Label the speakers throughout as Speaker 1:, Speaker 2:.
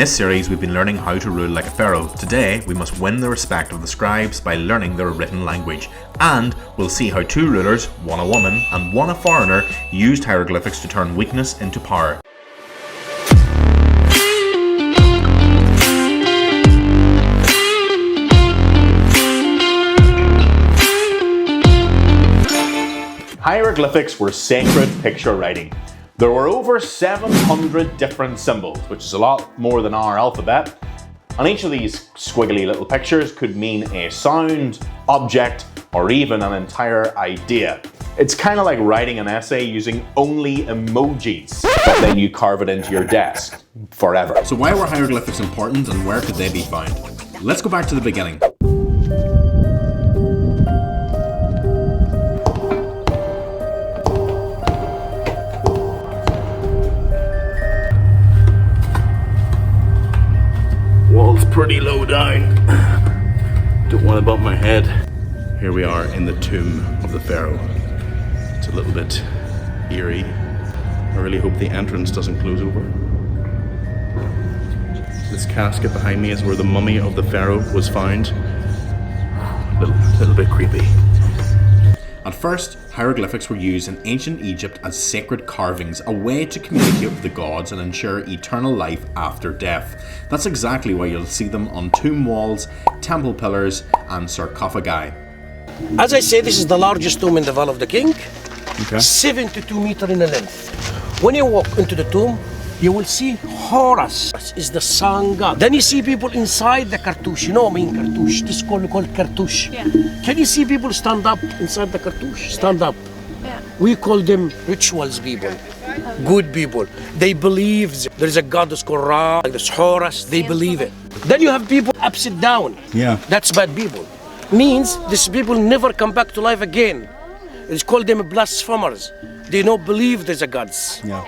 Speaker 1: this series, we've been learning how to rule like a pharaoh. Today, we must win the respect of the scribes by learning their written language. And we'll see how two rulers, one a woman and one a foreigner, used hieroglyphics to turn weakness into power. Hieroglyphics were sacred picture writing. There were over 700 different symbols, which is a lot more than our alphabet. And each of these squiggly little pictures could mean a sound, object, or even an entire idea. It's kind of like writing an essay using only emojis, but then you carve it into your desk forever.
Speaker 2: So why were hieroglyphics important and where could they be found? Let's go back to the beginning.
Speaker 3: Wall's pretty low down. Don't want to bump my head. Here we are in the tomb of the pharaoh. It's a little bit eerie. I really hope the entrance doesn't close over. This casket behind me is where the mummy of the pharaoh was found. A little bit creepy.
Speaker 2: At first, hieroglyphics were used in ancient Egypt as sacred carvings, a way to communicate with the gods and ensure eternal life after death. That's exactly why you'll see them on tomb walls, temple pillars, and sarcophagi.
Speaker 4: As I say, this is the largest tomb in the Valley of the King,
Speaker 2: Okay.
Speaker 4: 72 meters in length. When you walk into the tomb, you will see Horus is the sun god. Then you see people inside the cartouche. You know what I mean, cartouche? This is called cartouche.
Speaker 5: Yeah.
Speaker 4: Can you see people stand up inside the cartouche? Stand up.
Speaker 5: Yeah.
Speaker 4: We call them rituals people, good people. They believe there is a god that's called Ra, there's Horus, they believe it. Then you have people upside down.
Speaker 2: Yeah.
Speaker 4: That's bad people. Means these people never come back to life again. It's called them blasphemers. They don't believe there's a gods.
Speaker 2: Yeah.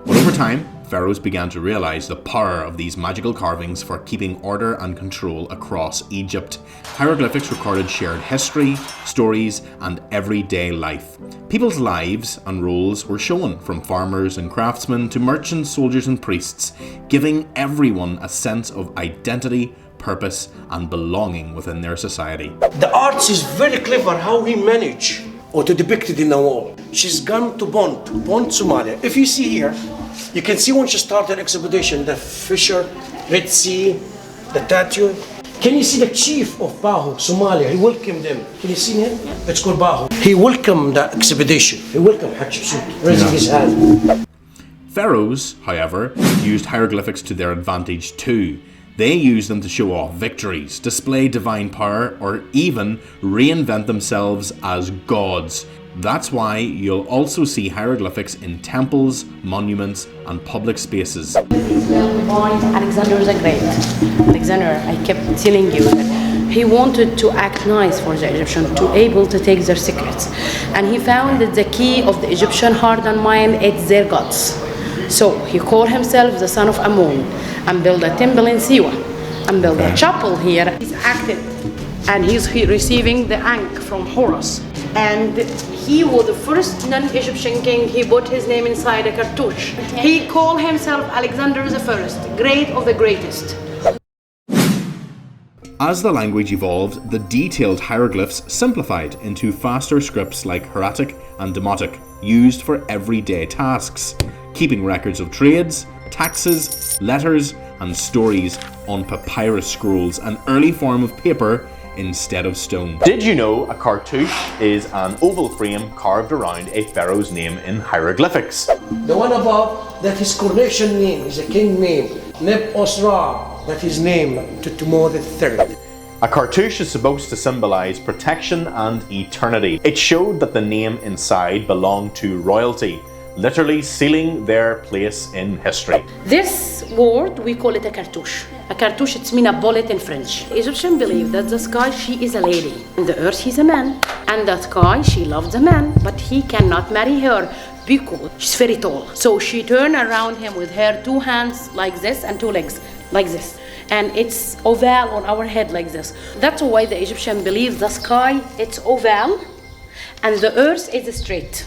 Speaker 2: But over time, pharaohs began to realize the power of these magical carvings for keeping order and control across Egypt. Hieroglyphics recorded shared history, stories, and everyday life. People's lives and roles were shown, from farmers and craftsmen to merchants, soldiers, and priests, giving everyone a sense of identity, purpose, and belonging within their society.
Speaker 4: The arts is very clever how he managed or to depict it in the wall. She's gone to Bond, Somalia. If you see here, you can see when she started expedition, the fisher, Red Sea, the tattoo. Can you see the chief of Pharaoh, Somalia? He welcomed them. Can you see him? It's called Pharaoh. He welcomed the expedition. He welcomed Hatshepsut, raising his hand.
Speaker 2: Pharaohs, however, used hieroglyphics to their advantage too. They used them to show off victories, display divine power, or even reinvent themselves as gods. That's why you'll also see hieroglyphics in temples, monuments, and public spaces.
Speaker 5: Alexander the Great. Alexander, I kept telling you that he wanted to act nice for the Egyptians, to able to take their secrets. And he found that the key of the Egyptian heart and mind, it's their gods. So he called himself the son of Amun and built a temple in Siwa and built a chapel here. He's acted and he's receiving the Ankh from Horus. And he was the first non-Egyptian king. He put his name inside a cartouche. He called himself Alexander the First, great of the greatest.
Speaker 2: As the language evolved, the detailed hieroglyphs simplified into faster scripts like hieratic and demotic, used for everyday tasks, keeping records of trades, taxes, letters, and stories on papyrus scrolls, an early form of paper instead of stone.
Speaker 1: Did you know a cartouche is an oval frame carved around a pharaoh's name in hieroglyphics?
Speaker 4: The one above, that his coronation name is a king name, Neb-Osra, that his name to Timoth III.
Speaker 1: A cartouche is supposed to symbolize protection and eternity. It showed that the name inside belonged to royalty, literally sealing their place in history.
Speaker 5: This word, we call it a cartouche. A cartouche, it's mean a bullet in French. Egyptians believe that the sky, she is a lady. And the earth, he's a man. And the sky, she loves a man, but he cannot marry her because she's very tall. So she turned around him with her two hands like this and two legs like this. And it's oval on our head like this. That's why the Egyptian believe the sky, it's oval, and the earth is straight.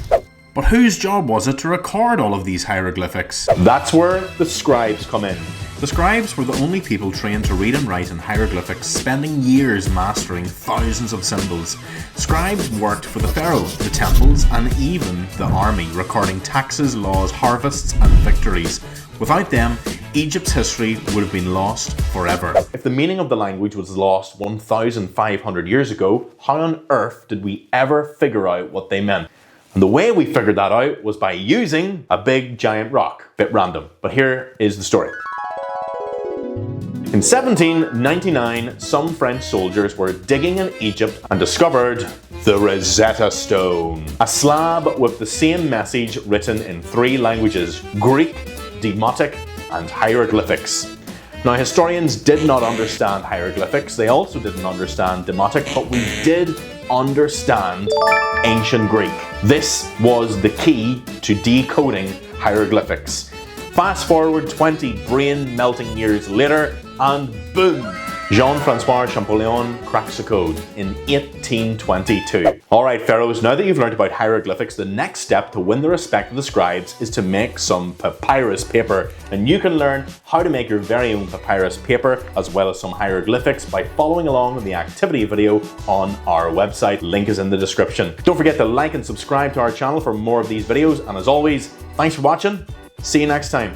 Speaker 2: But whose job was it to record all of these hieroglyphics?
Speaker 1: That's where the scribes come in.
Speaker 2: The scribes were the only people trained to read and write in hieroglyphics, spending years mastering thousands of symbols. Scribes worked for the pharaoh, the temples, and even the army, recording taxes, laws, harvests, and victories. Without them, Egypt's history would have been lost forever.
Speaker 1: If the meaning of the language was lost 1,500 years ago, how on earth did we ever figure out what they meant? And the way we figured that out was by using a big giant rock. Bit random, but here is the story. In 1799, some French soldiers were digging in Egypt and discovered the Rosetta Stone, a slab with the same message written in 3 languages: Greek, Demotic, and hieroglyphics. Now, historians did not understand hieroglyphics, they also didn't understand Demotic, but we did understand ancient Greek. This was the key to decoding hieroglyphics. Fast forward 20 brain-melting years later, and boom! Jean-Francois Champollion cracks the code in 1822. Alright Pharaohs, now that you've learned about hieroglyphics, the next step to win the respect of the scribes is to make some papyrus paper. And you can learn how to make your very own papyrus paper as well as some hieroglyphics by following along in the activity video on our website. Link is in the description. Don't forget to like and subscribe to our channel for more of these videos, and as always, thanks for watching. See you next time.